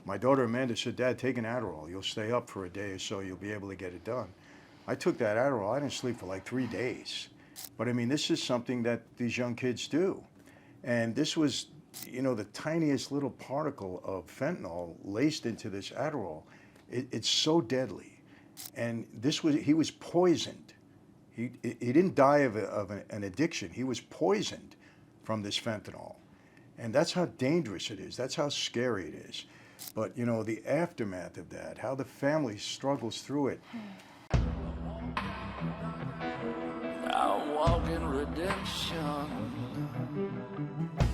My daughter Amanda said, "Dad, take an Adderall. You'll stay up for a day or so. You'll be able to get it done." I took that Adderall. I didn't sleep for like 3 days. But I mean, this is something that these young kids do. And this was, the tiniest little particle of fentanyl laced into this Adderall. It's so deadly. And he was poisoned. He didn't die of an addiction. He was poisoned from this fentanyl. And that's how dangerous it is. That's how scary it is. But, the aftermath of that, how the family struggles through it. I walk in redemption.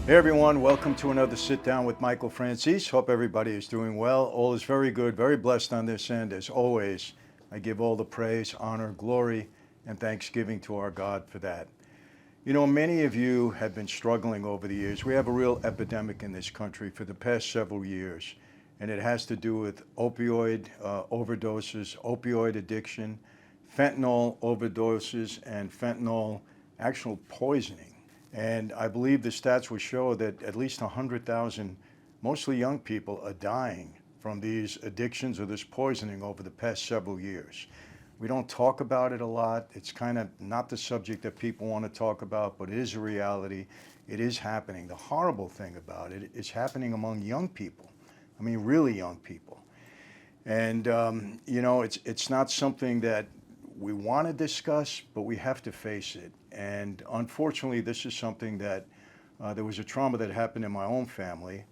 Hey everyone, welcome to another Sit Down with Michael Franzese. Hope everybody is doing well. All is very good, very blessed on this end. As always, I give all the praise, honor, glory, and thanksgiving to our God for that. Many of you have been struggling over the years. We have a real epidemic in this country for the past several years, and it has to do with opioid overdoses, opioid addiction, fentanyl overdoses, and fentanyl actual poisoning. And I believe the stats will show that at least 100,000, mostly young people, are dying from these addictions or this poisoning over the past several years. We don't talk about it a lot. It's kind of not the subject that people want to talk about, but it is a reality. It is happening. The horrible thing about it is happening among young people. I mean, really young people. And, it's not something that we want to discuss, but we have to face it. And unfortunately, this is something that there was a trauma that happened in my own family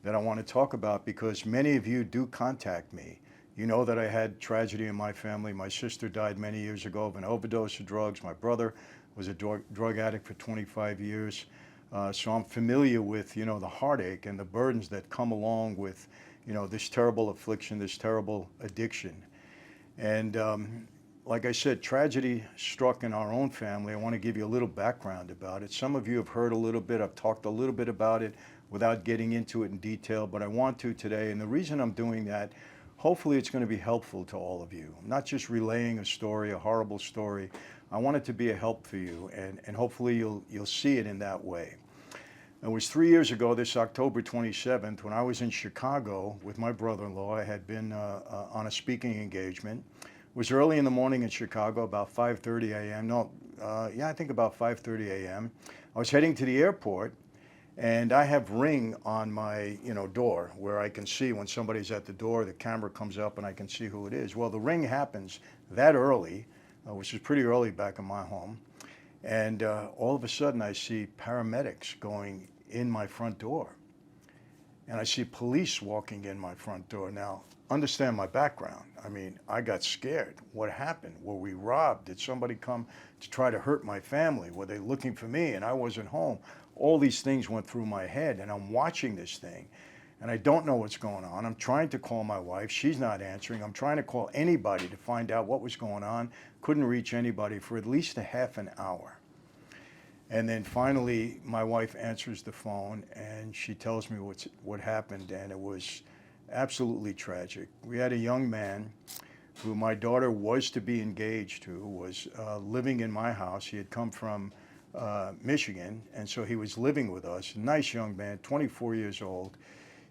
that I want to talk about because many of you do contact me. You know that I had tragedy in my family. My sister died many years ago of an overdose of drugs. My brother was a drug addict for 25 years. So I'm familiar with, the heartache and the burdens that come along with, this terrible affliction, this terrible addiction. And like I said, tragedy struck in our own family. I want to give you a little background about it. Some of you have heard a little bit. I've talked a little bit about it without getting into it in detail, but I want to today. And the reason I'm doing that, hopefully it's going to be helpful to all of you. I'm not just relaying a story, a horrible story. I want it to be a help for you, and hopefully you'll see it in that way. It was 3 years ago, this October 27th, when I was in Chicago with my brother-in-law. I had been on a speaking engagement. It was early in the morning in Chicago, about 5:30 a.m. I think about 5:30 a.m. I was heading to the airport, and I have Ring on my, door where I can see when somebody's at the door, the camera comes up and I can see who it is. Well, the Ring happens that early, which is pretty early back in my home. And all of a sudden I see paramedics going in my front door. And I see police walking in my front door. Now, understand my background. I mean, I got scared. What happened? Were we robbed? Did somebody come to try to hurt my family? Were they looking for me and I wasn't home? All these things went through my head, and I'm watching this thing, and I don't know what's going on. I'm trying to call my wife. She's not answering. I'm trying to call anybody to find out what was going on. Couldn't reach anybody for at least a half an hour. And then finally, my wife answers the phone, and she tells me what happened, and it was absolutely tragic. We had a young man who my daughter was to be engaged to, was living in my house. He had come from Michigan, and so he was living with us. Nice young man, 24 years old.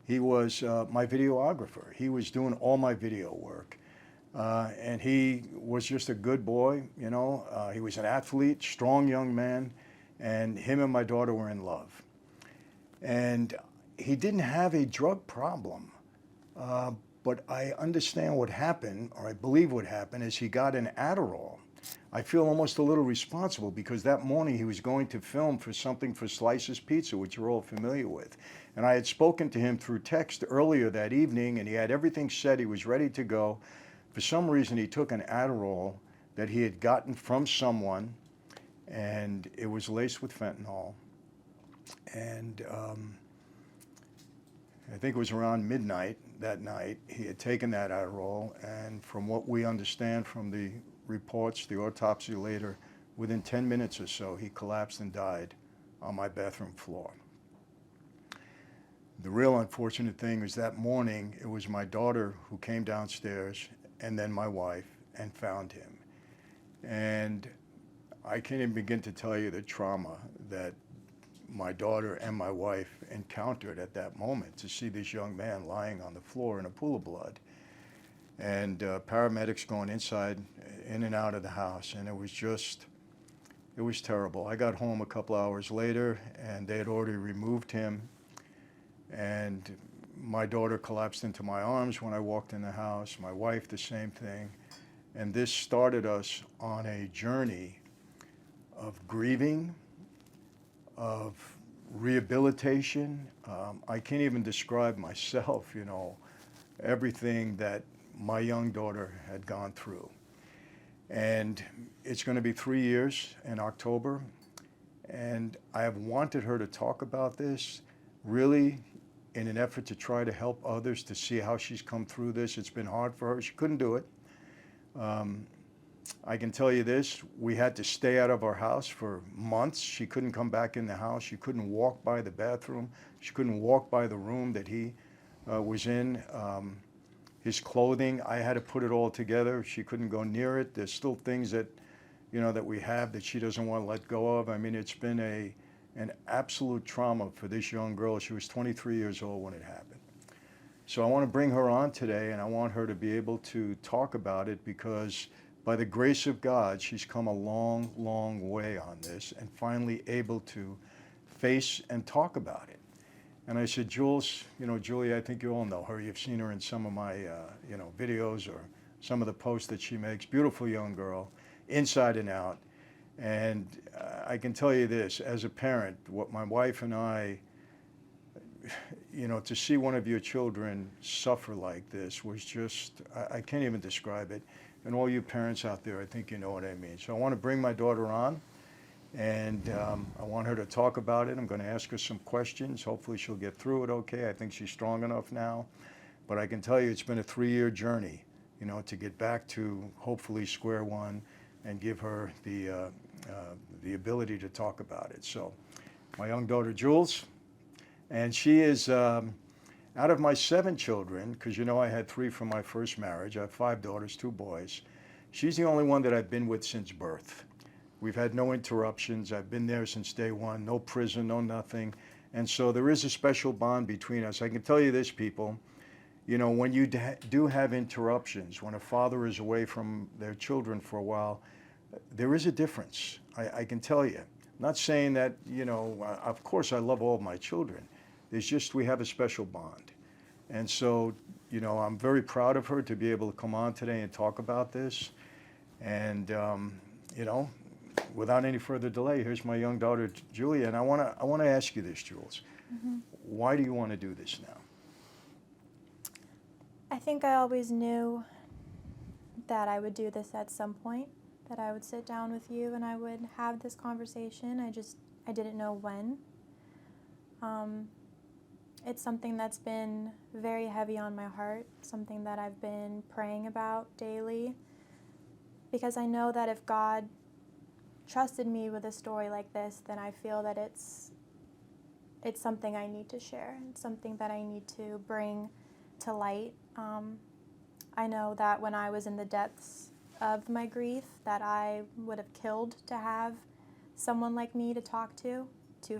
He was my videographer. He was doing all my video work. And he was just a good boy, He was an athlete, strong young man, and him and my daughter were in love. And he didn't have a drug problem. But I understand what happened, or I believe what happened, is he got an Adderall. I feel almost a little responsible because that morning he was going to film for something for Slice's Pizza, which you're all familiar with. And I had spoken to him through text earlier that evening, and he had everything set. He was ready to go. For some reason, he took an Adderall that he had gotten from someone, and it was laced with fentanyl. And I think it was around midnight that night, he had taken that Adderall, and from what we understand from the reports, the autopsy later, within 10 minutes or so, he collapsed and died on my bathroom floor. The real unfortunate thing is that morning, it was my daughter who came downstairs, and then my wife, and found him. And I can't even begin to tell you the trauma that my daughter and my wife encountered at that moment, to see this young man lying on the floor in a pool of blood. And paramedics going inside, in and out of the house, and it was terrible. I got home a couple hours later, and they had already removed him, and my daughter collapsed into my arms when I walked in the house, my wife the same thing, and this started us on a journey of grieving, of rehabilitation. I can't even describe myself, everything that my young daughter had gone through. And it's going to be 3 years in October, and I have wanted her to talk about this, really in an effort to try to help others to see how she's come through this. It's been hard for her. She couldn't do it. I can tell you this, we had to stay out of our house for months. She couldn't come back in the house. She couldn't walk by the bathroom. She couldn't walk by the room that he was in. His clothing, I had to put it all together. She couldn't go near it. There's still things that, that we have that she doesn't want to let go of. I mean, it's been an absolute trauma for this young girl. She was 23 years old when it happened. So I want to bring her on today, and I want her to be able to talk about it, because by the grace of God, she's come a long, long way on this and finally able to face and talk about it. And I said, Jules, Julie, I think you all know her. You've seen her in some of my, videos or some of the posts that she makes. Beautiful young girl, inside and out. And I can tell you this, as a parent, what my wife and I, to see one of your children suffer like this was just, I can't even describe it. And all you parents out there, I think you know what I mean. So I want to bring my daughter on, and I want her to talk about it. I'm going to ask her some questions. Hopefully she'll get through it okay. I think she's strong enough now. But I can tell you it's been a 3-year journey, to get back to hopefully square one and give her the ability to talk about it. So my young daughter, Jules, and she is, out of my 7 children, because I had 3 from my first marriage, I have 5 daughters, 2 boys, she's the only one that I've been with since birth. We've had no interruptions. I've been there since day one, no prison, no nothing. And so there is a special bond between us. I can tell you this, people, when you do have interruptions, when a father is away from their children for a while, there is a difference. I can tell you. I'm not saying that, of course I love all of my children. There's just, we have a special bond. And so, I'm very proud of her to be able to come on today and talk about this. And, without any further delay, here's my young daughter, Julia. And I want to ask you this, Jules. Mm-hmm. Why do you want to do this now? I think I always knew that I would do this at some point, that I would sit down with you and I would have this conversation. I didn't know when. It's something that's been very heavy on my heart, something that I've been praying about daily, because I know that if God trusted me with a story like this, then I feel that it's something I need to share. It's something that I need to bring to light. I know that when I was in the depths of my grief, that I would have killed to have someone like me to talk to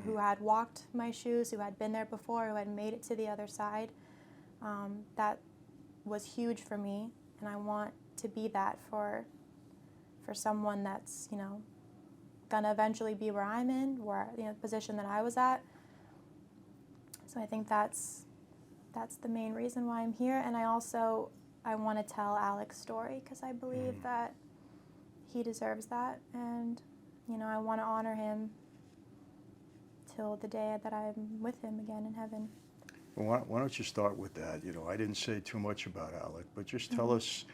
who had walked my shoes, who had been there before, who had made it to the other side. That was huge for me, and I want to be that for someone that's, gonna eventually be where I'm in, the position that I was at. So I think that's the main reason why I'm here. And I want to tell Alec's story, because I believe that he deserves that, and I want to honor him till the day that I'm with him again in heaven. Well, why don't you start with that? I didn't say too much about Alec, but just tell us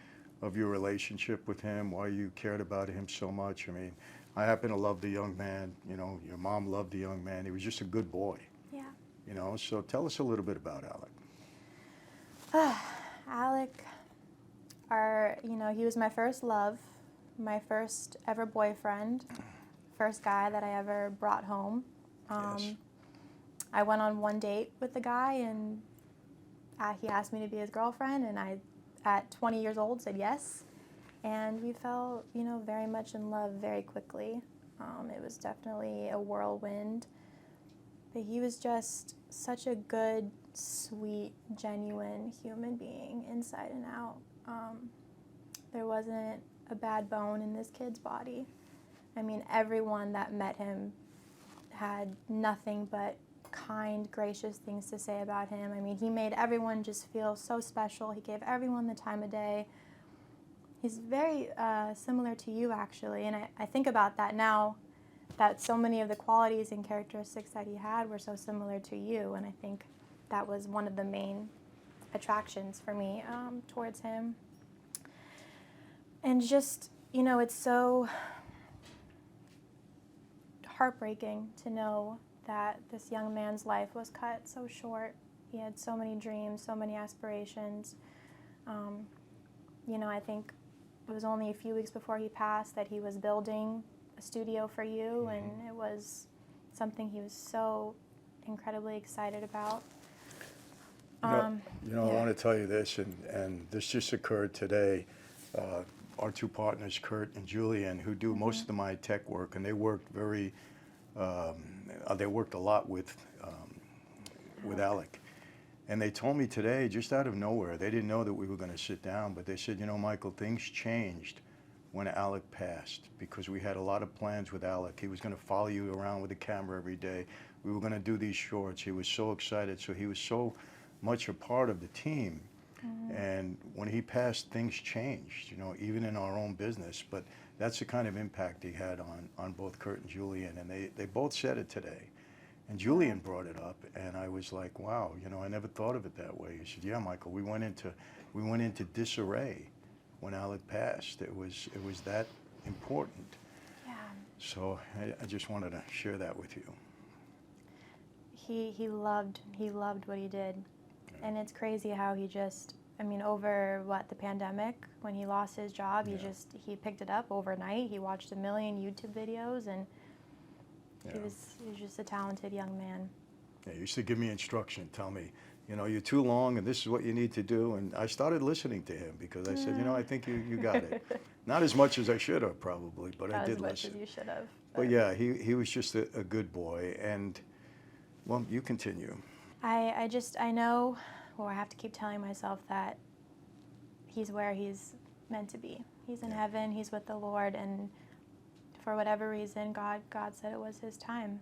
of your relationship with him, why you cared about him so much. I mean, I happen to love the young man. Your mom loved the young man. He was just a good boy. Yeah. So tell us a little bit about Alec. Alec, he was my first love, my first ever boyfriend, first guy that I ever brought home. Yes. I went on one date with the guy, and he asked me to be his girlfriend, and I, at 20 years old, said yes. And we fell, very much in love very quickly. It was definitely a whirlwind. But he was just such a good, sweet, genuine human being inside and out. There wasn't a bad bone in this kid's body. I mean, everyone that met him had nothing but kind, gracious things to say about him. I mean, he made everyone just feel so special. He gave everyone the time of day. He's very similar to you, actually, and I think about that now, that so many of the qualities and characteristics that he had were so similar to you, and I think that was one of the main attractions for me towards him. And just, you know, it's so heartbreaking to know that this young man's life was cut so short. He had so many dreams, so many aspirations. You know, I think it was only a few weeks before he passed that he was building a studio for you, and it was something he was so incredibly excited about. I want to tell you this, and this just occurred today. Our two partners, Kurt and Julian, who do most of my tech work, and they worked they worked a lot with Alec. And they told me today, just out of nowhere, they didn't know that we were going to sit down, but they said, you know, Michael, things changed when Alec passed, because we had a lot of plans with Alec. He was going to follow you around with a camera every day. We were going to do these shorts. He was so excited. So he was so much a part of the team. And when he passed, things changed, you know, even in our own business. But that's the kind of impact he had on both Kurt and Julian. And they both said it today. And Julian brought it up, and I was like, wow, you know, I never thought of it that way. He said, yeah, Michael, we went into disarray when Alec passed. It was that important. Yeah. So I just wanted to share that with you. He loved what he did. And it's crazy how he just, I mean, over the pandemic, when he lost his job, he picked it up overnight. He watched 1 million YouTube videos, and he was just a talented young man. Yeah, he used to give me instruction, tell me, you know, you're too long and this is what you need to do. And I started listening to him because I said, you know, I think you got it. Not as much as I should have probably, but I did listen. Not as much as you should have. But yeah, he was just a good boy. And, well, you continue. I know, I have to keep telling myself that he's where he's meant to be. He's in heaven, he's with the Lord, and for whatever reason, God said it was his time.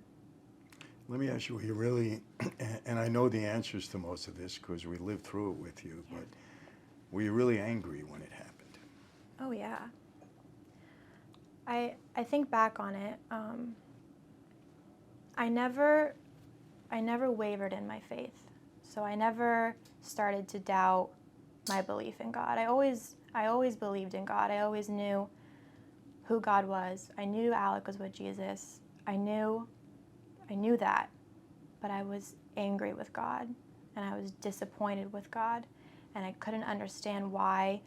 Let me ask you, were you really, and I know the answers to most of this because we lived through it with you, but were you really angry when it happened? Oh, yeah. I think back on it. I never wavered in my faith. So I never started to doubt my belief in God. I always believed in God. I always knew who God was. I knew Alec was with Jesus. I knew that. But I was angry with God, and I was disappointed with God, and I couldn't understand why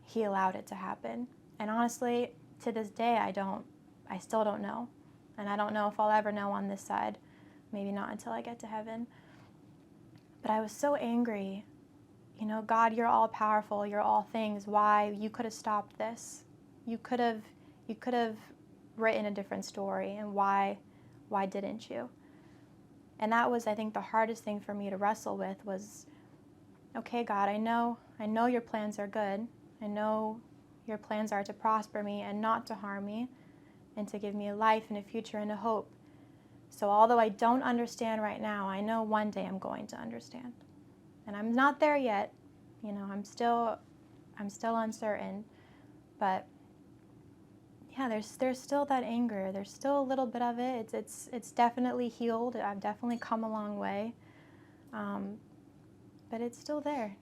he allowed it to happen. And honestly, to this day, I still don't know. And I don't know if I'll ever know on this side. Maybe not until I get to heaven. But I was so angry. You know, God, you're all powerful. You're all things. Why? You could have stopped this. You could have written a different story. And why didn't you? And that was, I think, the hardest thing for me to wrestle with was, okay, God, I know your plans are good. I know your plans are to prosper me and not to harm me, and to give me a life and a future and a hope. So although I don't understand right now, I know one day I'm going to understand. And I'm not there yet. You know, I'm still uncertain. But yeah, there's still that anger. There's still a little bit of it. It's definitely healed. I've definitely come a long way. But it's still there.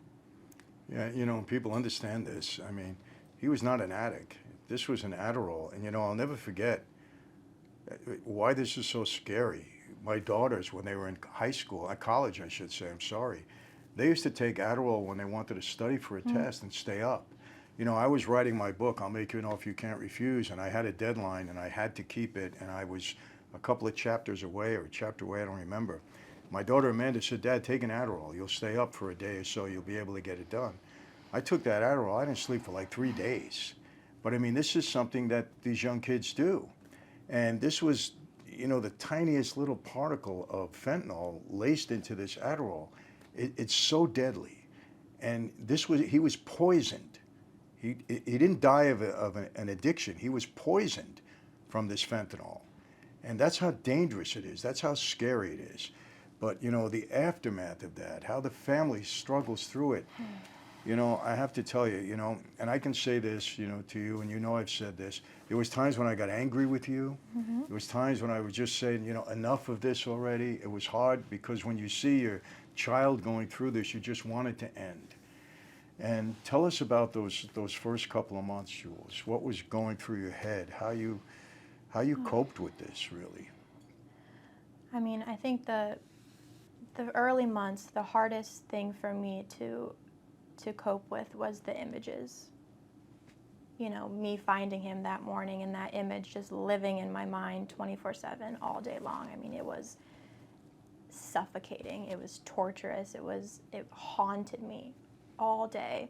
Yeah, you know, people understand this. I mean, he was not an addict. This was an Adderall. And, you know, I'll never forget why this is so scary. My daughters, when they were in college, I should say, I'm sorry, they used to take Adderall when they wanted to study for a test and stay up. You know, I was writing my book, I'll Make You an Offer You Can't Refuse, and I had a deadline and I had to keep it, and I was a couple of chapters away, or a chapter away, I don't remember. My daughter Amanda said, Dad, take an Adderall. You'll stay up for a day or so, you'll be able to get it done. I took that Adderall, I didn't sleep for like 3 days. But I mean, this is something that these young kids do. And this was, the tiniest little particle of fentanyl laced into this Adderall, it's so deadly. And he was poisoned. He didn't die of an addiction. He was poisoned from this fentanyl. And that's how dangerous it is. That's how scary it is. But, the aftermath of that, how the family struggles through it, I have to tell you, and I can say this, to you, and I've said this. There was times when I got angry with you. Mm-hmm. There was times when I was just saying, enough of this already. It was hard because when you see your child going through this, you just want it to end. And tell us about those first couple of months, Jules. What was going through your head? How you coped with this, really? I mean, I think the early months, the hardest thing for me to cope with was the images. Me finding him that morning and that image just living in my mind 24/7 all day long. I mean, it was suffocating. It was torturous. It haunted me all day.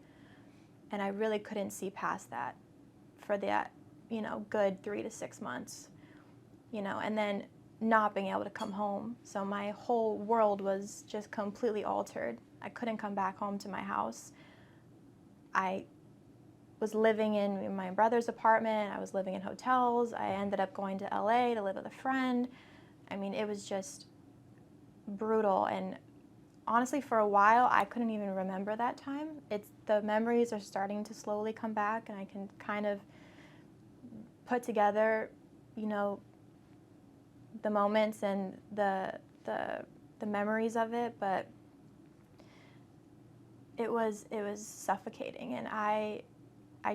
And I really couldn't see past that for that, good 3 to 6 months, and then not being able to come home. So my whole world was just completely altered. I couldn't come back home to my house. I was living in my brother's apartment. I was living in hotels. I ended up going to LA to live with a friend. I mean, it was just brutal. And honestly, for a while, I couldn't even remember that time. The memories are starting to slowly come back, and I can kind of put together, the moments and the memories of it. But it was suffocating, and I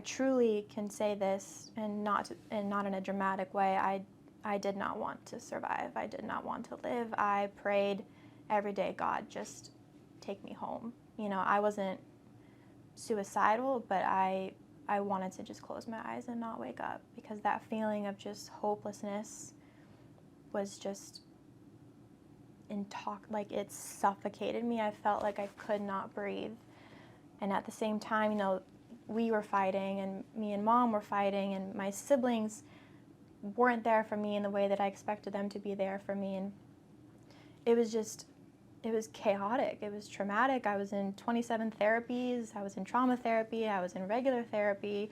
truly can say this, and not in a dramatic way. I did not want to survive. I did not want to live. I prayed every day, God, just take me home. I wasn't suicidal, but I wanted to just close my eyes and not wake up, because that feeling of just hopelessness was just like it suffocated me. I felt like I could not breathe. And at the same time, we were fighting, and me and Mom were fighting, and my siblings weren't there for me in the way that I expected them to be there for me. And it was chaotic. It was traumatic. I was in 27 therapies. I was in trauma therapy. I was in regular therapy.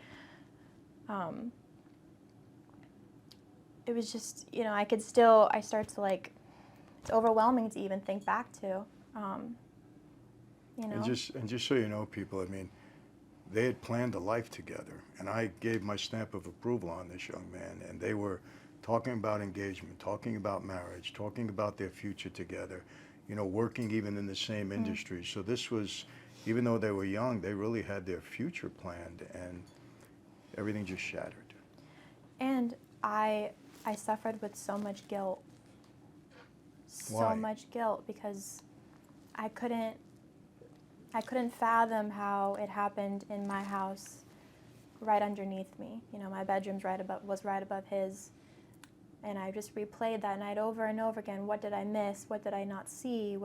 It was just, I start to it's overwhelming to even think back to, And just so you know, people, I mean, they had planned a life together, and I gave my stamp of approval on this young man, and they were talking about engagement, talking about marriage, talking about their future together, working even in the same industry. So this was, even though they were young, they really had their future planned, and everything just shattered. And I suffered with so much guilt. Why? So much guilt, because I couldn't fathom how it happened in my house, right underneath me. My bedroom's was right above his, and I just replayed that night over and over again. What did I miss? What did I not see?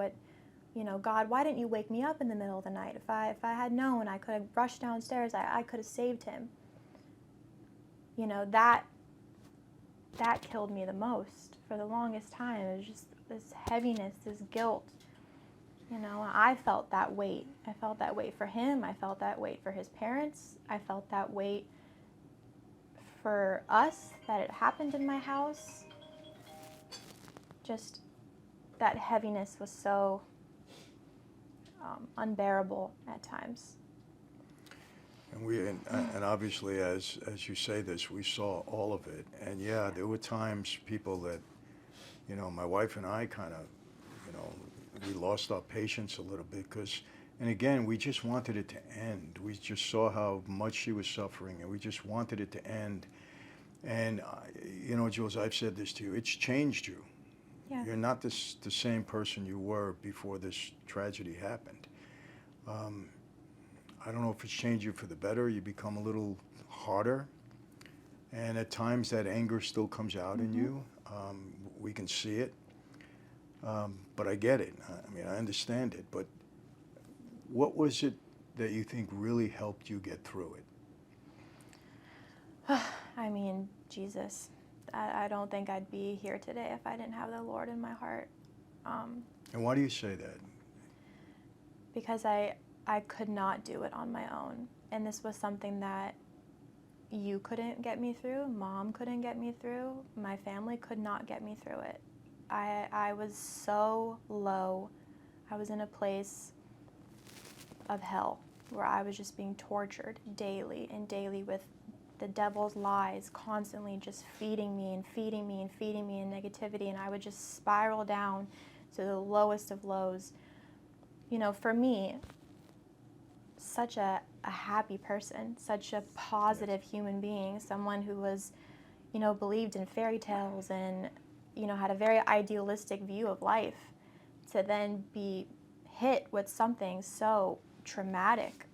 God, why didn't you wake me up in the middle of the night? If I had known, I could have rushed downstairs. I could have saved him. That killed me the most for the longest time. It was just this heaviness, this guilt. I felt that weight. I felt that weight for him. I felt that weight for his parents. I felt that weight for us, that it happened in my house. Just that heaviness was so unbearable at times. And obviously, as you say this, we saw all of it. And yeah, there were times, people, that, my wife and I kind of, we lost our patience a little bit, and again, we just wanted it to end. We just saw how much she was suffering, and we just wanted it to end. And, Jules, I've said this to you, it's changed you. Yeah. You're not the same person you were before this tragedy happened. I don't know if it's changed you for the better. You become a little harder, and at times that anger still comes out in you. We can see it. But I get it. I mean, I understand it. But what was it that you think really helped you get through it? I mean, Jesus. I don't think I'd be here today if I didn't have the Lord in my heart. And why do you say that? Because I could not do it on my own. And this was something that you couldn't get me through, Mom couldn't get me through, my family could not get me through it. I was so low. I was in a place of hell where I was just being tortured daily and daily with the devil's lies constantly just feeding me and feeding me and feeding me in negativity, and I would just spiral down to the lowest of lows. You know, for me, such a happy person, such a positive human being, someone who was, you know, believed in fairy tales and, you know, had a very idealistic view of life, to then be hit with something so traumatic,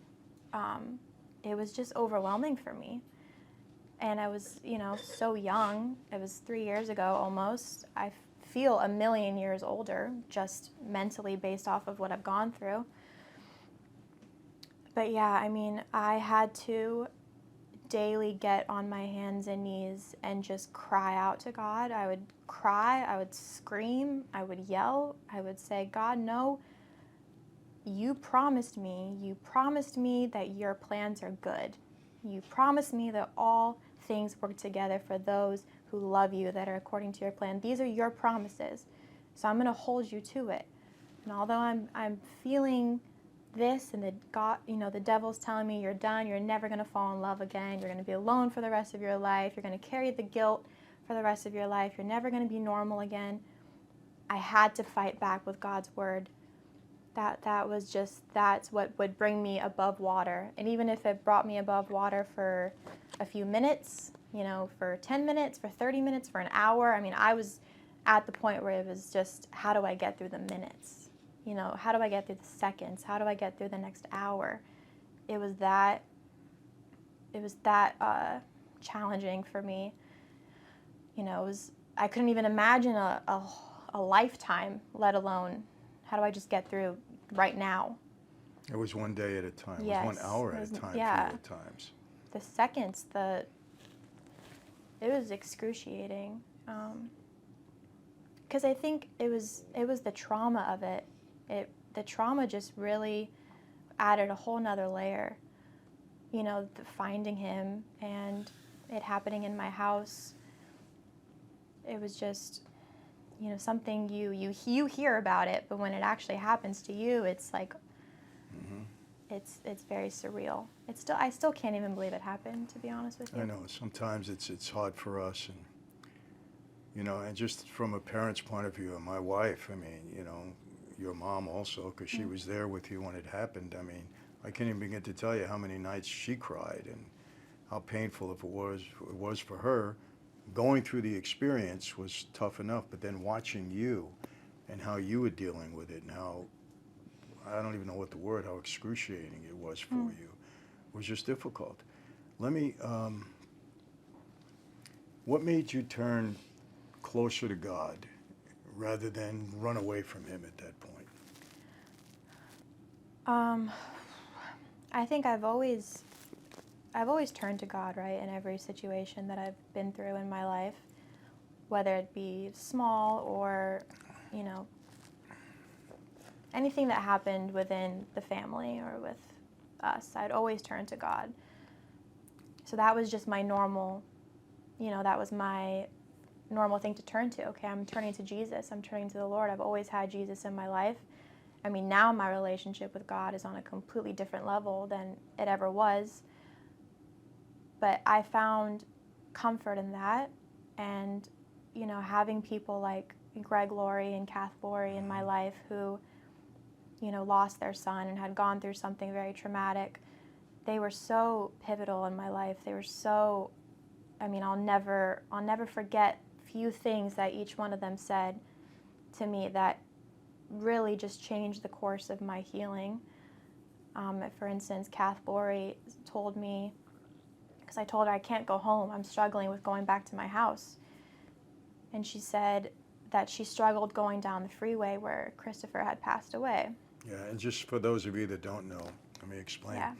it was just overwhelming for me. And I was, you know, so young. It was 3 years ago almost. I feel a million years older, just mentally based off of what I've gone through. But yeah, I mean, I had to daily get on my hands and knees and just cry out to God. I would cry, I would scream, I would yell, I would say, God, no, you promised me that your plans are good. You promised me that all things work together for those who love you, that are according to your plan. These are your promises. So I'm going to hold you to it. And although I'm feeling this, and the devil's telling me you're done, you're never going to fall in love again, you're going to be alone for the rest of your life, you're going to carry the guilt for the rest of your life, you're never going to be normal again, I had to fight back with God's word. That's what would bring me above water. And even if it brought me above water for a few minutes, you know, for 10 minutes, for 30 minutes, for an hour, I mean, I was at the point where it was just, how do I get through the minutes? You know, how do I get through the seconds? How do I get through the next hour? It was that challenging for me. You know, I couldn't even imagine a lifetime, let alone how do I just get through right now? It was one day at a time. Yes, It was 1 hour at a time for you at times. The seconds, it was excruciating. Because I think it was the trauma of it. The trauma just really added a whole nother layer. You know, finding him and it happening in my house. It was just, you know, something you hear about it, but when it actually happens to you, it's like, it's very surreal. I still can't even believe it happened, to be honest with you. I know sometimes it's hard for us, and you know, and just from a parent's point of view, and my wife, I mean, you know, your mom also, because she was there with you when it happened. I mean, I can't even begin to tell you how many nights she cried and how painful it was for her. Going through the experience was tough enough, but then watching you and how you were dealing with it, and how, I don't even know what the word, how excruciating it was for you, was just difficult. What made you turn closer to God rather than run away from him at that point? I think I've always turned to God, right, in every situation that I've been through in my life, whether it be small or, you know, anything that happened within the family or with us, I'd always turn to God. So that was just my normal, you know, that was my normal thing to turn to. Okay, I'm turning to Jesus, I'm turning to the Lord. I've always had Jesus in my life. I mean, now my relationship with God is on a completely different level than it ever was. But I found comfort in that, and, you know, having people like Greg Laurie and Kath Laurie in my life who, you know, lost their son and had gone through something very traumatic. They were so pivotal in my life. They were so, I mean, I'll never forget few things that each one of them said to me that really just changed the course of my healing. For instance, Kath Laurie told me, because I told her I can't go home, I'm struggling with going back to my house. And she said that she struggled going down the freeway where Christopher had passed away. Yeah, and just for those of you that don't know, let me explain. Yeah.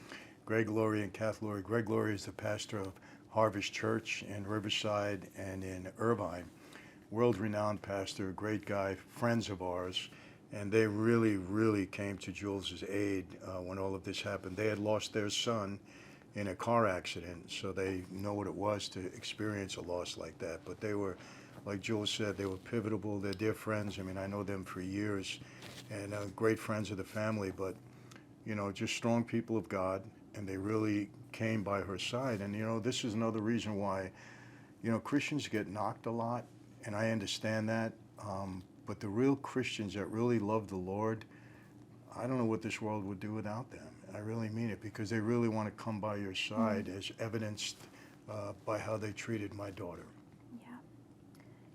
Greg Laurie and Kath Laurie. Greg Laurie is the pastor of Harvest Church in Riverside and in Irvine. World-renowned pastor, great guy, friends of ours, and they really, really came to Jules's aid when all of this happened. They had lost their son in a car accident, so they know what it was to experience a loss like that. But they were, like Jules said, they were pivotal. They're dear friends. I mean, I know them for years, and great friends of the family, but, you know, just strong people of God, and they really came by her side. And, you know, this is another reason why, you know, Christians get knocked a lot, and I understand that. But the real Christians that really love the Lord, I don't know what this world would do without them. I really mean it, because they really want to come by your side, as evidenced by how they treated my daughter. Yeah.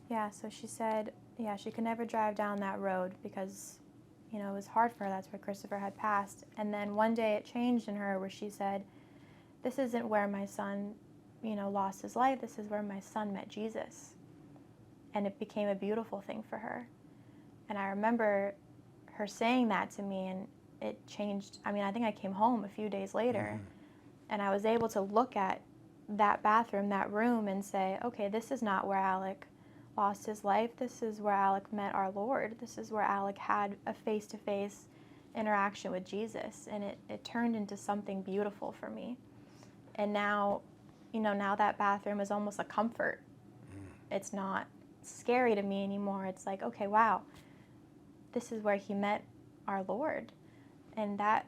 Yeah, so she said, yeah, she could never drive down that road because, you know, it was hard for her. That's where Christopher had passed. And then one day it changed in her where she said, this isn't where my son, you know, lost his life. This is where my son met Jesus. And it became a beautiful thing for her. And I remember her saying that to me, and it changed. I mean, I think I came home a few days later, and I was able to look at that bathroom, that room, and say, okay, this is not where Alec lost his life. This is where Alec met our Lord. This is where Alec had a face-to-face interaction with Jesus, and it turned into something beautiful for me. And now, you know, now that bathroom is almost a comfort. It's not scary to me anymore. It's like, okay, wow, this is where he met our Lord. And that,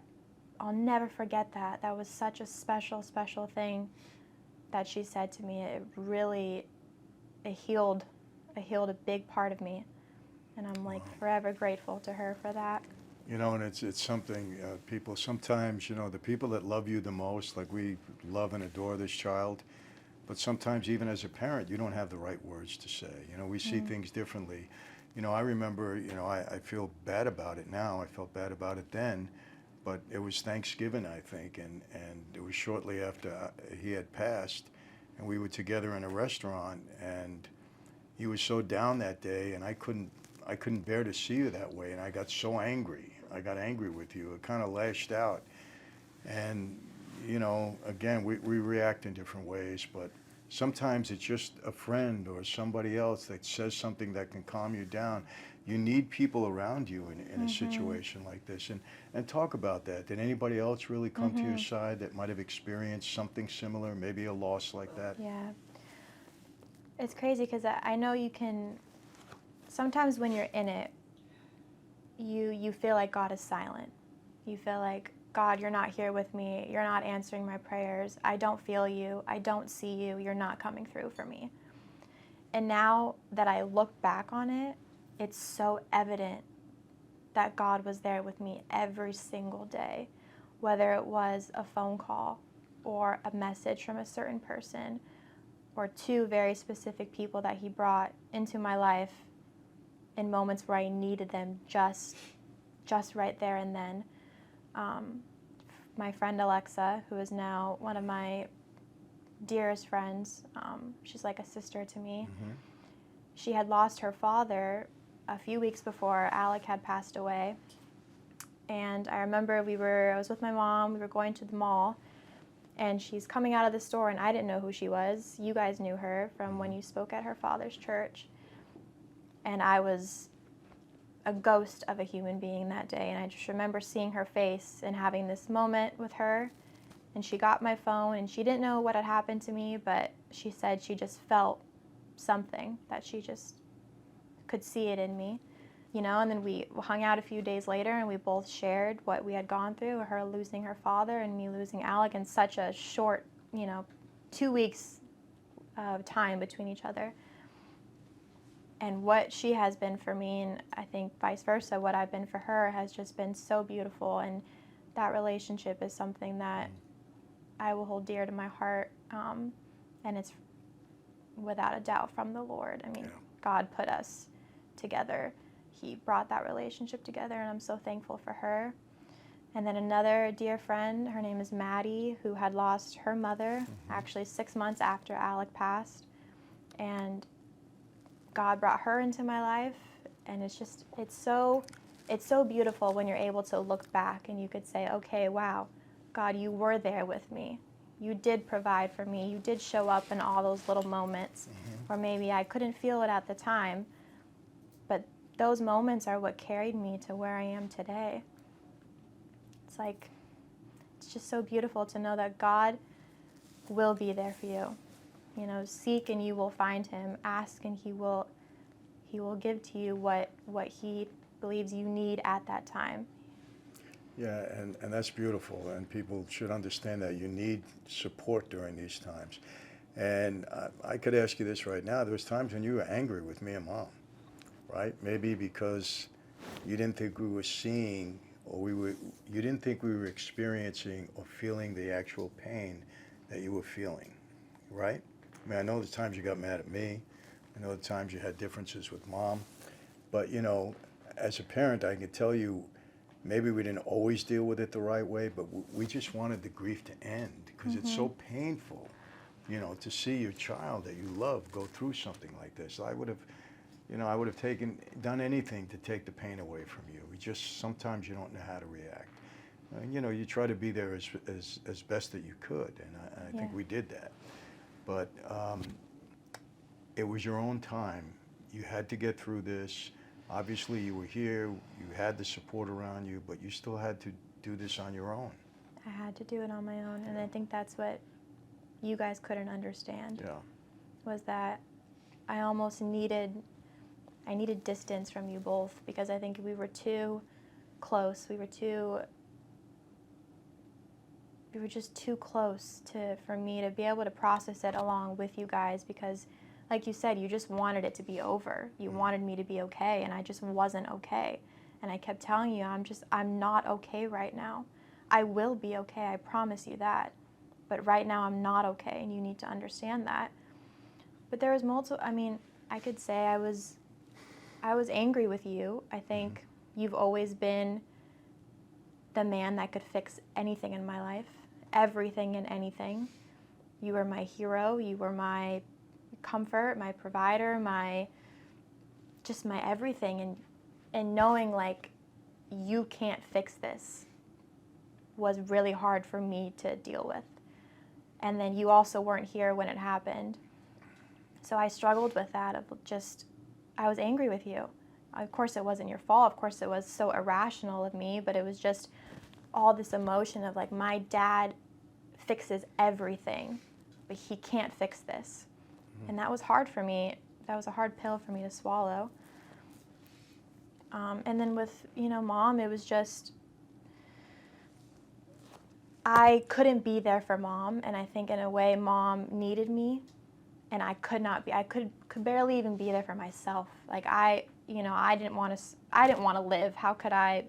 I'll never forget that. That was such a special, special thing that she said to me. It really, it healed a big part of me. And I'm like forever grateful to her for that. You know, and it's something, people, sometimes, you know, the people that love you the most, like we love and adore this child, but sometimes even as a parent, you don't have the right words to say. You know, we see things differently. You know, I remember, you know, I feel bad about it now. I felt bad about it then, but it was Thanksgiving, I think, and it was shortly after he had passed, and we were together in a restaurant, and he was so down that day, and I couldn't bear to see you that way, and I got so angry. I got angry with you. It kind of lashed out, and, you know, again, we react in different ways, but sometimes it's just a friend or somebody else that says something that can calm you down. You need people around you in a situation like this, and talk about that. Did anybody else really come to your side that might have experienced something similar, maybe a loss like that? Yeah. It's crazy because I know you can, sometimes when you're in it, you feel like God is silent. You feel like, God, you're not here with me. You're not answering my prayers. I don't feel you. I don't see you. You're not coming through for me. And now that I look back on it, it's so evident that God was there with me every single day, whether it was a phone call or a message from a certain person or two very specific people that he brought into my life in moments where I needed them just right there and then. My friend Alexa, who is now one of my dearest friends, she's like a sister to me. She had lost her father a few weeks before Alec had passed away. And I remember I was with my mom, we were going to the mall, and she's coming out of the store, and I didn't know who she was. You guys knew her from when you spoke at her father's church. And I was a ghost of a human being that day, and I just remember seeing her face and having this moment with her. And she got my phone, and she didn't know what had happened to me, but she said she just felt something, that she just could see it in me, you know. And then we hung out a few days later, and we both shared what we had gone through, her losing her father and me losing Alec in such a short, 2 weeks of time between each other. And what she has been for me, and I think vice versa, what I've been for her has just been so beautiful. And that relationship is something that I will hold dear to my heart. And it's without a doubt from the Lord. I mean, God put us together. He brought that relationship together, and I'm so thankful for her. And then another dear friend, her name is Maddie, who had lost her mother actually 6 months after Alec passed. And God brought her into my life, and it's so beautiful when you're able to look back and you could say, okay, wow, God, you were there with me. you did provide for me. You did show up in all those little moments where maybe I couldn't feel it at the time, but those moments are what carried me to where I am today. It's like, it's just so beautiful to know that God will be there for you. You know, seek and you will find him. Ask and he will give to you what he believes you need at that time. Yeah, and that's beautiful, and people should understand that you need support during these times. And I could ask you this right now. There was times when you were angry with me and Mom, right? Maybe because you didn't think we were seeing, or you didn't think we were experiencing or feeling the actual pain that you were feeling, right? I mean, I know the times you got mad at me. I know the times you had differences with Mom. But, you know, as a parent, I can tell you, maybe we didn't always deal with it the right way, but we just wanted the grief to end because it's so painful, you know, to see your child that you love go through something like this. I would have done anything to take the pain away from you. Sometimes you don't know how to react. You know, you try to be there as best that you could, and I think we did that. But it was your own time. You had to get through this. Obviously, you were here, you had the support around you, but you still had to do this on your own. I had to do it on my own, and I think that's what you guys couldn't understand. Yeah. Was that I needed distance from you both, because I think we were too close. We were just too close for me to be able to process it along with you guys, because like you said, you just wanted it to be over. You wanted me to be okay, and I just wasn't okay. And I kept telling you, I'm not okay right now. I will be okay, I promise you that. But right now I'm not okay, and you need to understand that. But there was I could say I was angry with you. I think you've always been the man that could fix anything in my life, everything and anything. You were my hero, you were my comfort, my provider, my everything, and knowing like you can't fix this was really hard for me to deal with. And then you also weren't here when it happened. So I struggled with that I was angry with you. Of course it wasn't your fault. Of course it was so irrational of me, but it was just all this emotion of like, my dad fixes everything, but he can't fix this. And that was hard for me. That was a hard pill for me to swallow. And then with, Mom, it was just, I couldn't be there for Mom. And I think in a way, Mom needed me. And I could barely even be there for myself. Like I didn't want to live. How could I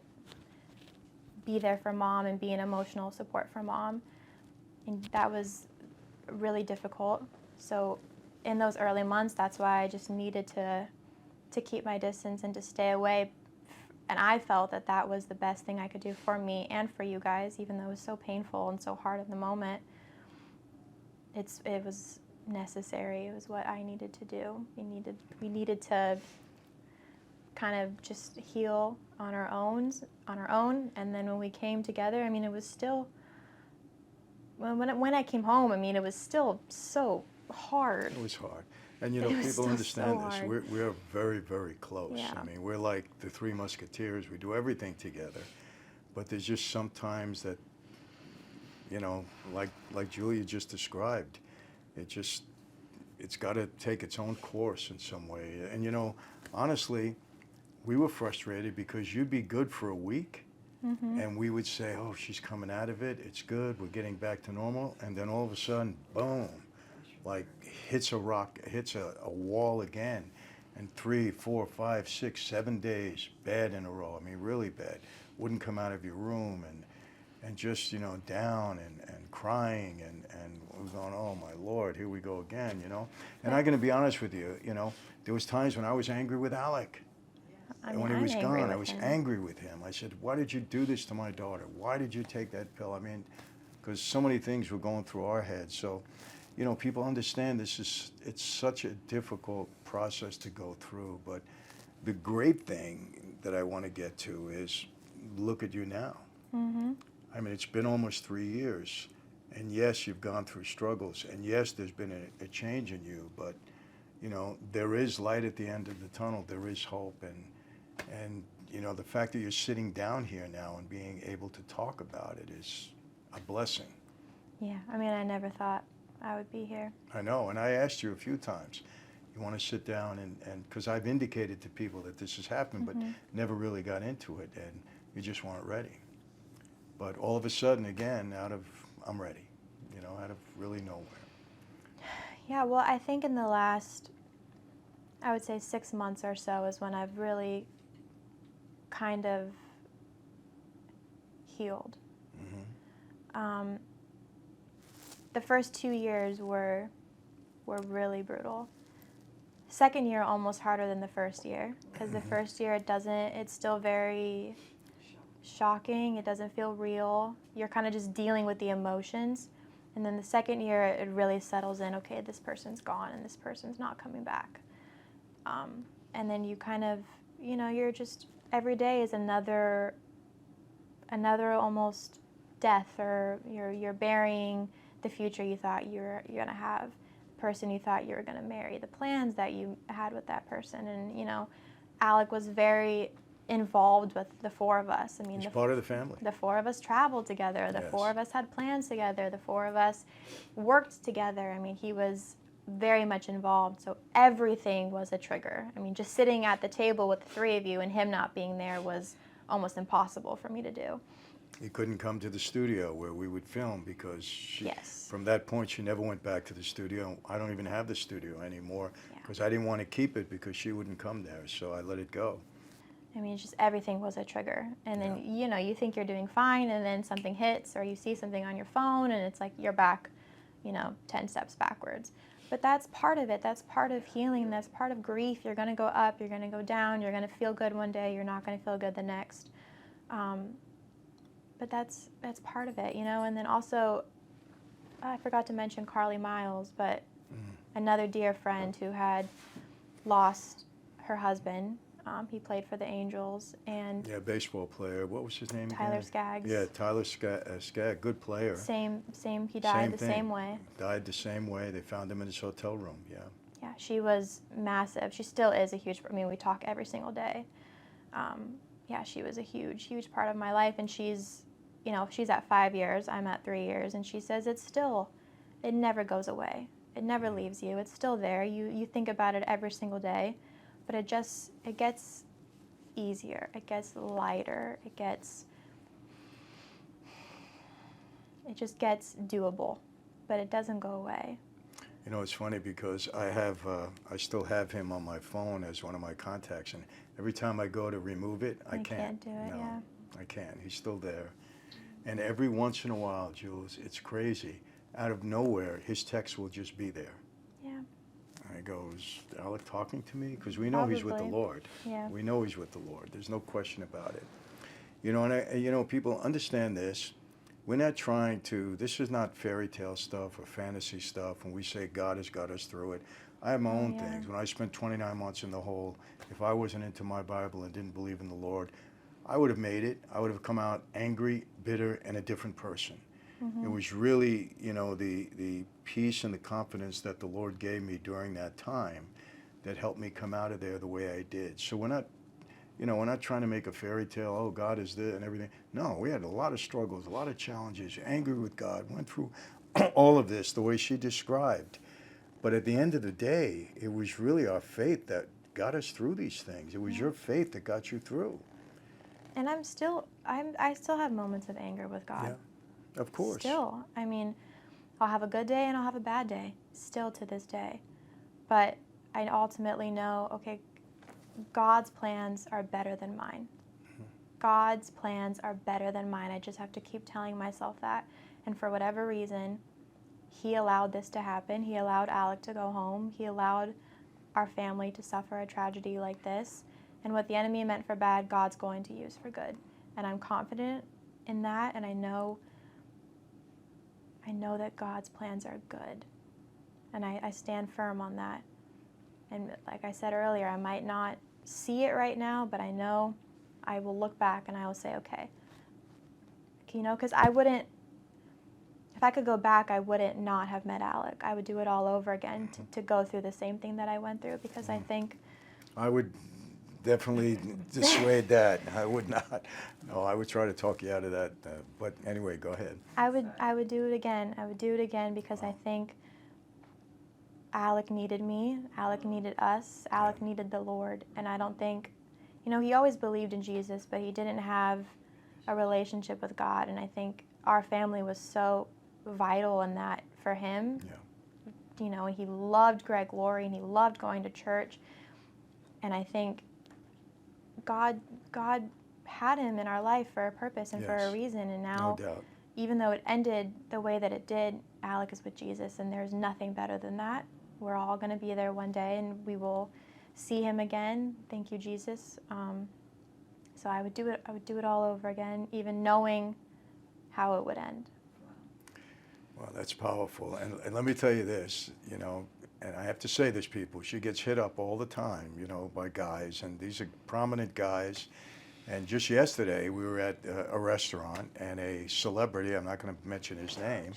be there for Mom and be an emotional support for Mom? And that was really difficult. So in those early months, that's why I just needed to keep my distance and to stay away. And I felt that was the best thing I could do for me and for you guys, even though it was so painful and so hard in the moment. It was necessary. It was what I needed to do. We needed to kind of just heal on our own. And then when we came together, it was still, when I came home, it was still so hard. It was hard. And people understand this. We're very, very close. Yeah. We're like the Three Musketeers. We do everything together. But there's just sometimes that, like Julia just described, it's got to take its own course in some way. And honestly, we were frustrated because you'd be good for a week, and we would say, oh, she's coming out of it, it's good, we're getting back to normal, and then all of a sudden, boom, like hits a wall again, and 3, 4, 5, 6, 7 days, bad in a row, really bad. Wouldn't come out of your room, and just, down and crying, and we're going, oh my Lord, here we go again, And I'm going to be honest with you, there was times when I was angry with Alec. And when he was gone, I was angry with him. I said, why did you do this to my daughter? Why did you take that pill? Because so many things were going through our heads. So, people understand it's such a difficult process to go through. But the great thing that I want to get to is look at you now. It's been almost 3 years. And yes, you've gone through struggles, and yes, there's been a change in you, but there is light at the end of the tunnel. There is hope, and the fact that you're sitting down here now and being able to talk about it is a blessing. Yeah, I mean, I never thought I would be here. I know, and I asked you a few times, you want to sit down, and because I've indicated to people that this has happened, but never really got into it, and you just weren't ready. But all of a sudden, again, I'm ready, out of really nowhere. Yeah, well, I think in the last, I would say 6 months or so is when I've really kind of healed. The first 2 years were really brutal. Second year almost harder than the first year, because the first year it's still very shocking. It doesn't feel real. You're kind of just dealing with the emotions. And then the second year, it really settles in, okay, this person's gone and this person's not coming back. And then you kind of, you're just, every day is another almost death, or you're burying the future you thought you're going to have, the person you thought you were going to marry, the plans that you had with that person. And, Alec was very involved with the four of us. I mean, He's part of the family. The four of us traveled together. The Yes. four of us had plans together. The four of us worked together. I mean, he was very much involved. So everything was a trigger. I mean, just sitting at the table with the three of you and him not being there was almost impossible for me to do. He couldn't come to the studio where we would film because Yes. from that point, she never went back to the studio. I don't even have the studio anymore Yeah. because I didn't want to keep it because she wouldn't come there. So I let it go. I mean, just everything was a trigger. And then, you think you're doing fine, and then something hits, or you see something on your phone, and it's like you're back, 10 steps backwards. But that's part of it. That's part of healing. That's part of grief. You're going to go up. You're going to go down. You're going to feel good one day. You're not going to feel good the next. But that's part of it, And then also, I forgot to mention Carly Miles, but another dear friend who had lost her husband. He played for the Angels, and Baseball player. What was his name Tyler again? Skaggs. Yeah, Tyler Skaggs, good player. Same. He died the same way. Died the same way. They found him in his hotel room. Yeah. Yeah, she was massive. She still is a huge. I mean, we talk every single day. She was a huge, huge part of my life, and she's at 5 years. I'm at 3 years, and she says it never goes away. It never leaves you. It's still there. You think about it every single day. But it gets easier. It gets lighter. It just gets doable, but it doesn't go away. It's funny because I still have him on my phone as one of my contacts, and every time I go to remove it, I can't do it. No, Yeah. I can't. He's still there, and every once in a while, Jules, it's crazy. Out of nowhere, his text will just be there. Yeah. I go, is Alec talking to me? Because we know he's with the Probably. Lord. Yeah. We know he's with the Lord. There's no question about it. And people understand this. We're not trying to, this is not fairy tale stuff or fantasy stuff. When we say God has got us through it, I have my own things. When I spent 29 months in the hole, if I wasn't into my Bible and didn't believe in the Lord, I would have made it. I would have come out angry, bitter, and a different person. It was really, the peace and the confidence that the Lord gave me during that time that helped me come out of there the way I did. So we're not trying to make a fairy tale, oh, God is there and everything. No, we had a lot of struggles, a lot of challenges, angry with God, went through all of this the way she described. But at the end of the day, it was really our faith that got us through these things. It was your faith that got you through. And I still have moments of anger with God. Yeah. Of course. Still. I mean, I'll have a good day and I'll have a bad day, still to this day. But I ultimately know, okay, God's plans are better than mine. God's plans are better than mine. I just have to keep telling myself that. And for whatever reason, He allowed this to happen. He allowed Alec to go home. He allowed our family to suffer a tragedy like this. And what the enemy meant for bad, God's going to use for good. And I'm confident in that, and I know that God's plans are good. And I stand firm on that. And like I said earlier, I might not see it right now, but I know I will look back and I will say, okay, because if if I could go back, I wouldn't not have met Alec. I would do it all over again to go through the same thing that I went through, because I think I would definitely dissuade that. I would not. No, I would try to talk you out of that. But anyway, go ahead. I would do it again. I would do it again because I think Alec needed me. Alec needed us. Alec needed the Lord. And I don't think, he always believed in Jesus, but he didn't have a relationship with God. And I think our family was so vital in that for him. Yeah. He loved Greg Laurie and he loved going to church. And I think God had him in our life for a purpose and for a reason. And now, no doubt. even though it ended the way that it did, Alec is with Jesus, and there's nothing better than that. We're all going to be there one day, and we will see him again. Thank you, Jesus. So I would do it. I would do it all over again, even knowing how it would end. Well, that's powerful. And let me tell you this, and I have to say this, people, she gets hit up all the time, by guys, and these are prominent guys. And just yesterday, we were at a restaurant, and a celebrity, I'm not going to mention his name,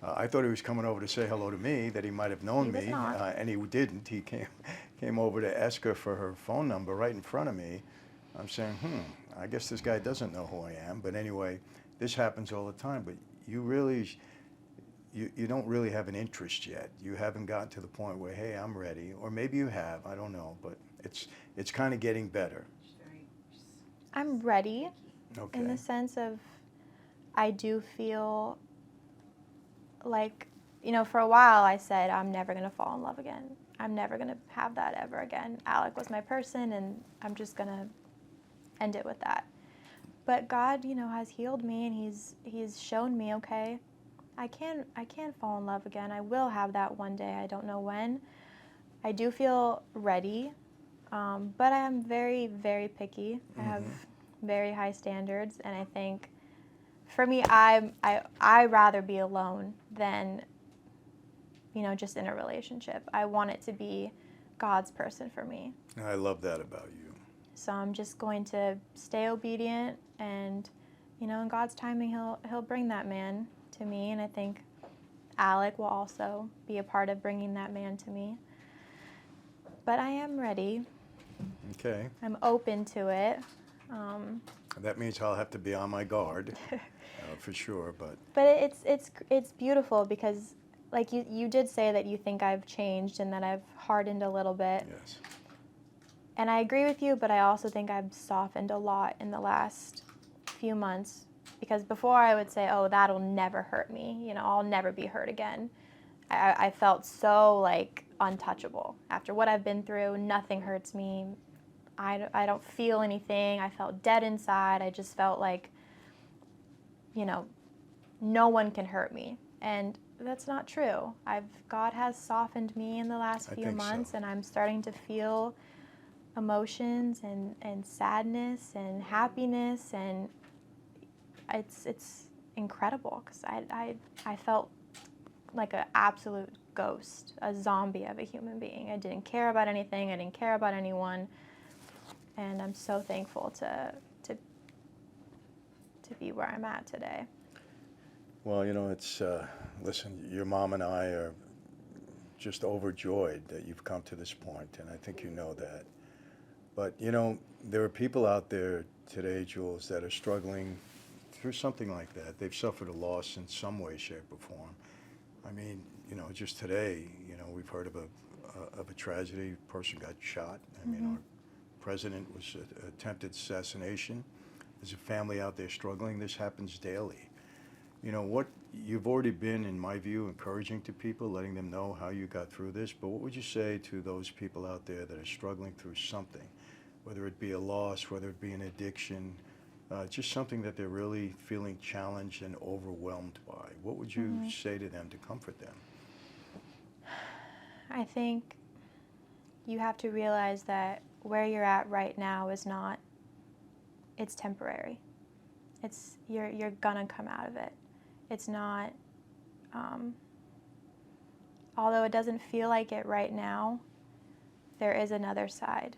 I thought he was coming over to say hello to me, that he might have known me, and he didn't. He came over to ask her for her phone number right in front of me. I'm saying, I guess this guy doesn't know who I am. But anyway, this happens all the time. But you really, you don't really have an interest yet. You haven't gotten to the point where, hey, I'm ready. Or maybe you have, I don't know. But it's kind of getting better. I'm ready, Okay. in the sense of I do feel like, for a while I said, I'm never going to fall in love again. I'm never going to have that ever again. Alec was my person, and I'm just going to end it with that. But God, has healed me, and He's shown me, okay, I can fall in love again. I will have that one day. I don't know when. I do feel ready, but I am very, very picky. I have very high standards, and I think for me, I rather be alone than, just in a relationship. I want it to be God's person for me. I love that about you. So I'm just going to stay obedient, and, in God's timing, He'll bring that man to me, and I think Alec will also be a part of bringing that man to me. But I am ready. Okay. I'm open to it. That means I'll have to be on my guard, for sure. But it's beautiful because, like you did say that you think I've changed and that I've hardened a little bit. yes, And I agree with you, but I also think I've softened a lot in the last few months. Because before I would say, oh, that'll never hurt me. I'll never be hurt again. I felt so, untouchable. After what I've been through, nothing hurts me. I don't feel anything. I felt dead inside. I just felt like, no one can hurt me. And that's not true. God has softened me in the last few months, and I'm starting to feel emotions and sadness and happiness, and it's incredible because I felt like an absolute ghost, a zombie of a human being. I didn't care about anything. I didn't care about anyone. And I'm so thankful to be where I'm at today. well, it's listen, your mom and I are just overjoyed that you've come to this point, and I think you know that. But there are people out there today, Jules, that are struggling through something like that. They've suffered a loss in some way, shape, or form. I mean, just today, we've heard of a tragedy. A person got shot. I mean, our president was attempted assassination. There's a family out there struggling. This happens daily. What you've already been, in my view, encouraging to people, letting them know how you got through this. But what would you say to those people out there that are struggling through something, whether it be a loss, whether it be an addiction, just something that they're really feeling challenged and overwhelmed by? What would you say to them to comfort them? I think you have to realize that where you're at right now is not, it's temporary. You're gonna come out of it. It's not, although it doesn't feel like it right now, there is another side.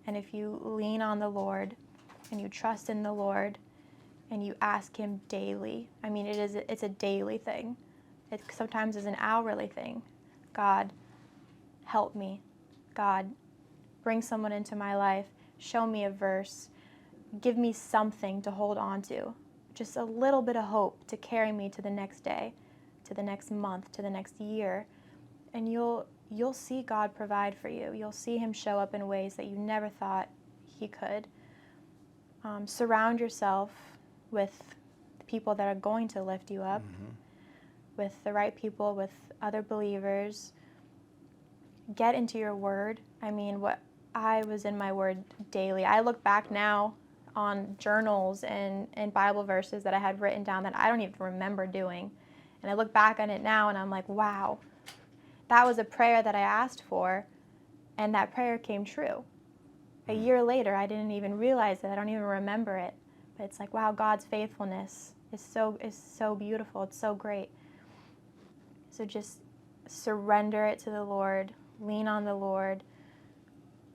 And if you lean on the Lord and you trust in the Lord, and you ask him daily. I mean, it's a daily thing. It sometimes is an hourly thing. God, help me. God, bring someone into my life. Show me a verse. Give me something to hold on to. Just a little bit of hope to carry me to the next day, to the next month, to the next year. And you'll see God provide for you. You'll see him show up in ways that you never thought he could. Surround yourself with the people that are going to lift you up, with the right people, with other believers. Get into your word. I mean, I was in my word daily. I look back now on journals and Bible verses that I had written down that I don't even remember doing. And I look back on it now and I'm like, wow, that was a prayer that I asked for, and that prayer came true. A year later, I didn't even realize it. I don't even remember it. But it's like, wow, God's faithfulness is so beautiful. It's so great. So just surrender it to the Lord. Lean on the Lord.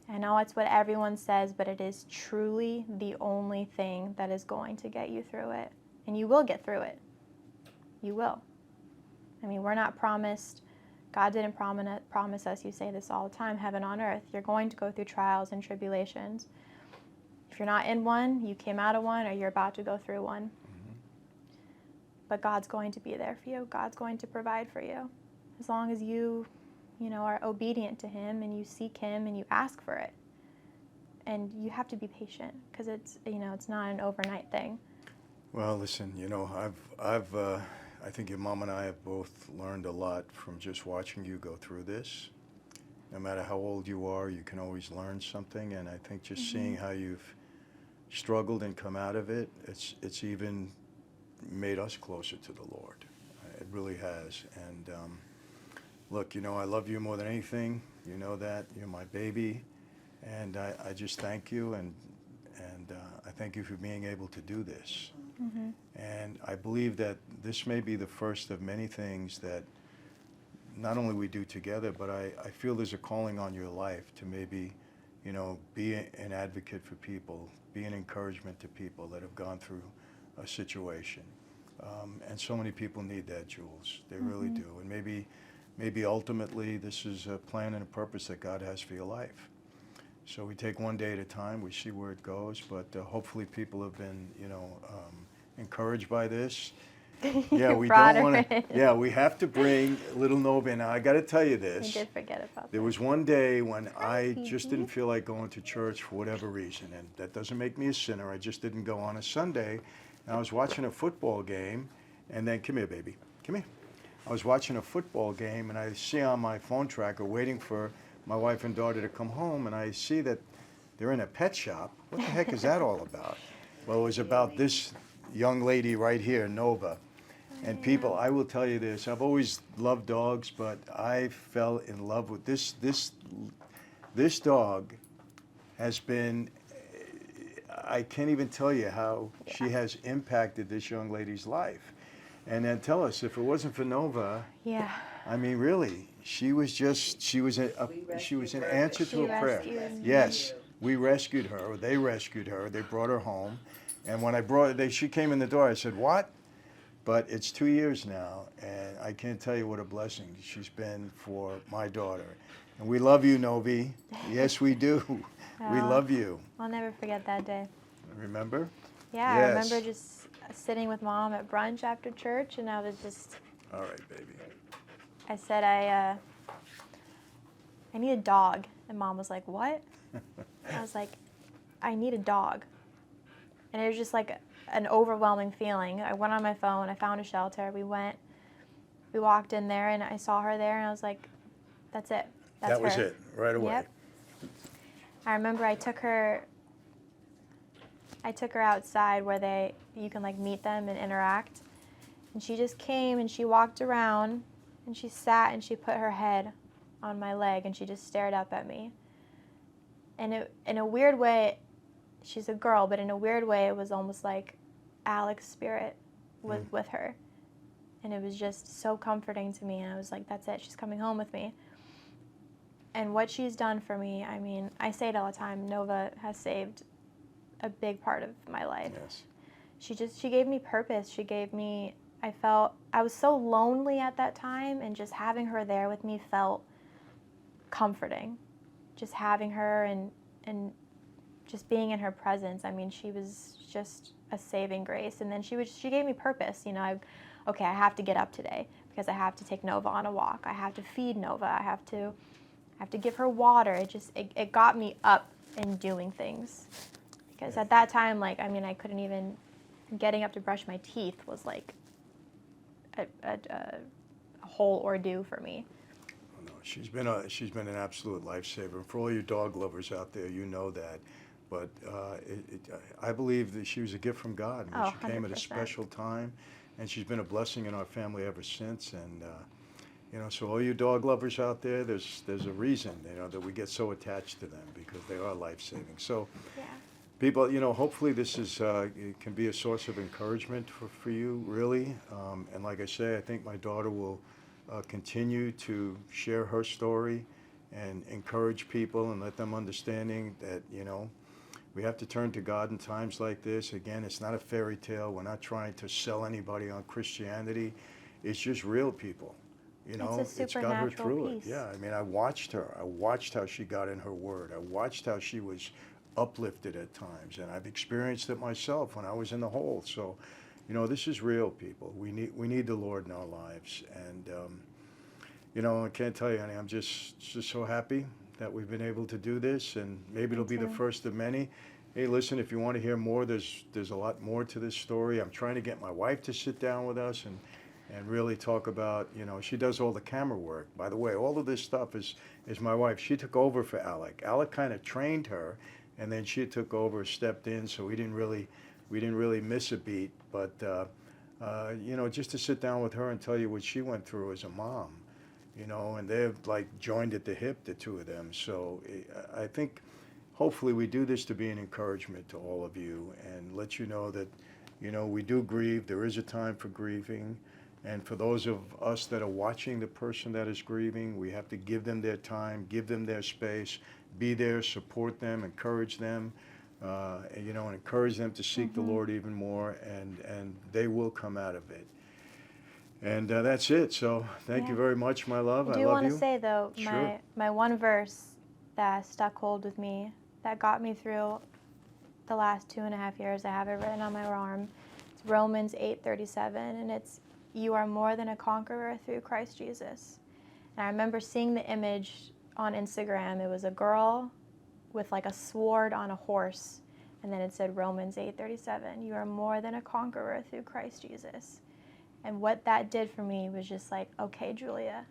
I know it's what everyone says, but it is truly the only thing that is going to get you through it. And you will get through it. You will. I mean, we're not promised. God didn't promise us, you say this all the time, heaven on earth. You're going to go through trials and tribulations. If you're not in one, you came out of one, or you're about to go through one. But God's going to be there for you. God's going to provide for you. As long as you are obedient to him and you seek him and you ask for it. And you have to be patient because it's not an overnight thing. Well, listen, I think your mom and I have both learned a lot from just watching you go through this. No matter how old you are, you can always learn something. And I think just seeing how you've struggled and come out of it, it's even made us closer to the Lord. It really has. And look, I love you more than anything. You know that. You're my baby. And I just thank you. And I thank you for being able to do this. And I believe that this may be the first of many things that not only we do together, but I feel there's a calling on your life to maybe, be an advocate for people, be an encouragement to people that have gone through a situation. And so many people need that, Jules. They really do. And maybe ultimately this is a plan and a purpose that God has for your life. So we take one day at a time. We see where it goes. But hopefully people have been, encouraged by this. Yeah, we don't want to. Yeah, we have to bring little Nova in. Now, I got to tell you this. I did forget about that. There was one day when I just didn't feel like going to church for whatever reason, and that doesn't make me a sinner. I just didn't go on a Sunday. And I was watching a football game, and then, come here, baby, come here. I was watching a football game, and I see on my phone tracker waiting for my wife and daughter to come home, and I see that they're in a pet shop. What the heck is that all about? Well, it was about this young lady right here, Nova. And people, I will tell you this, I've always loved dogs, but I fell in love with this dog has been, I can't even tell you how she has impacted this young lady's life. And then tell us, if it wasn't for Nova, I mean, really, she was an answer to a prayer. Yes, we rescued her, or they rescued her, they brought her home. And when she came in the door, I said, what? But it's 2 years now, and I can't tell you what a blessing she's been for my daughter. And we love you, Novi. Yes, we do. We love you. I'll never forget that day. Remember? Yeah, Yes. I remember just sitting with Mom at brunch after church, and I was just... All right, baby. I said, I need a dog. And Mom was like, what? I was like, I need a dog. And it was just like an overwhelming feeling. I went on my phone, I found a shelter, we walked in there, and I saw her there, and I was like, that's it. That's that was her. it, right away. Yep. I remember I took her outside where you can like meet them and interact. And she just came and she walked around and she sat and she put her head on my leg and she just stared up at me. And in a weird way, she's a girl, but in a weird way, it was almost like Alec's spirit was with her. And it was just so comforting to me. And I was like, that's it. She's coming home with me. And what she's done for me, I mean, I say it all the time, Nova has saved a big part of my life. Yes. she gave me purpose. She gave me, I was so lonely at that time, and just having her there with me felt comforting. Just having her and just being in her presence. I mean, she was just a saving grace. And then she gave me purpose. You know, okay, I have to get up today because I have to take Nova on a walk. I have to feed Nova. I have to give her water. It got me up and doing things. Because at that time, like, I mean, I couldn't even, getting up to brush my teeth was like a whole ordeal for me. No, she's been an absolute lifesaver. For all you dog lovers out there, you know that. But I believe that she was a gift from God. And Oh, she came at a 100%. special time, and she's been a blessing in our family ever since. And you know, so all you dog lovers out there, there's a reason, you know, that we get so attached to them, because they are life-saving. So Yeah. people, you know, hopefully this it can be a source of encouragement for you, really. And like I say, I think my daughter will continue to share her story and encourage people and let them understanding that, you know, we have to turn to God in times like this. Again, it's not a fairy tale. We're not trying to sell anybody on Christianity. It's just real people. You know, it's got her through it. Yeah, I mean, I watched her. I watched how she got in her word. I watched how she was uplifted at times, and I've experienced it myself when I was in the hole. So, you know, this is real, people. We need the Lord in our lives, and you know, I can't tell you, honey, I'm just so happy that we've been able to do this, and maybe it'll be the first of many. Hey, listen, if you want to hear more, there's a lot more to this story. I'm trying to get my wife to sit down with us and really talk about, you know, she does all the camera work. By the way, all of this stuff is my wife. She took over for Alec. Alec kind of trained her, and then she took over, stepped in, so we didn't really miss a beat. But you know, just to sit down with her and tell you what she went through as a mom, you know, and they've like joined at the hip, the two of them. So I think hopefully we do this to be an encouragement to all of you and let you know that, you know, we do grieve. There is a time for grieving. And for those of us that are watching the person that is grieving, we have to give them their time, give them their space, be there, support them, encourage them, you know, and encourage them to seek the Lord even more, and they will come out of it. And that's it. So thank you very much, my love. I love you. I do want to say, though, Sure. my one verse that stuck hold with me, that got me through the last 2.5 years, I have it written on my arm. It's Romans 8:37, and it's, "You are more than a conqueror through Christ Jesus." And I remember seeing the image on Instagram. It was a girl with like a sword on a horse, and then it said Romans 8:37, "You are more than a conqueror through Christ Jesus." And what that did for me was just like, okay, Julia,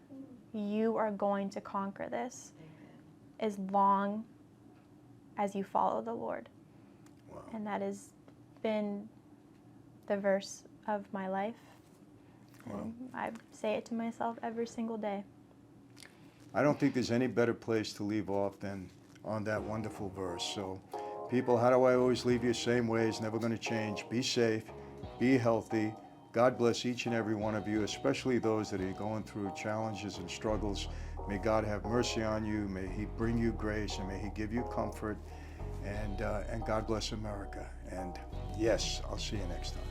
you are going to conquer this as long as you follow the Lord. Wow. And that has been the verse of my life. And I say it to myself every single day. I don't think there's any better place to leave off than on that wonderful verse. So, people, how do I always leave you? Same way, it's never going to change. Be safe, be healthy. God bless each and every one of you, especially those that are going through challenges and struggles. May God have mercy on you. May He bring you grace, and may He give you comfort. And God bless America. And yes, I'll see you next time.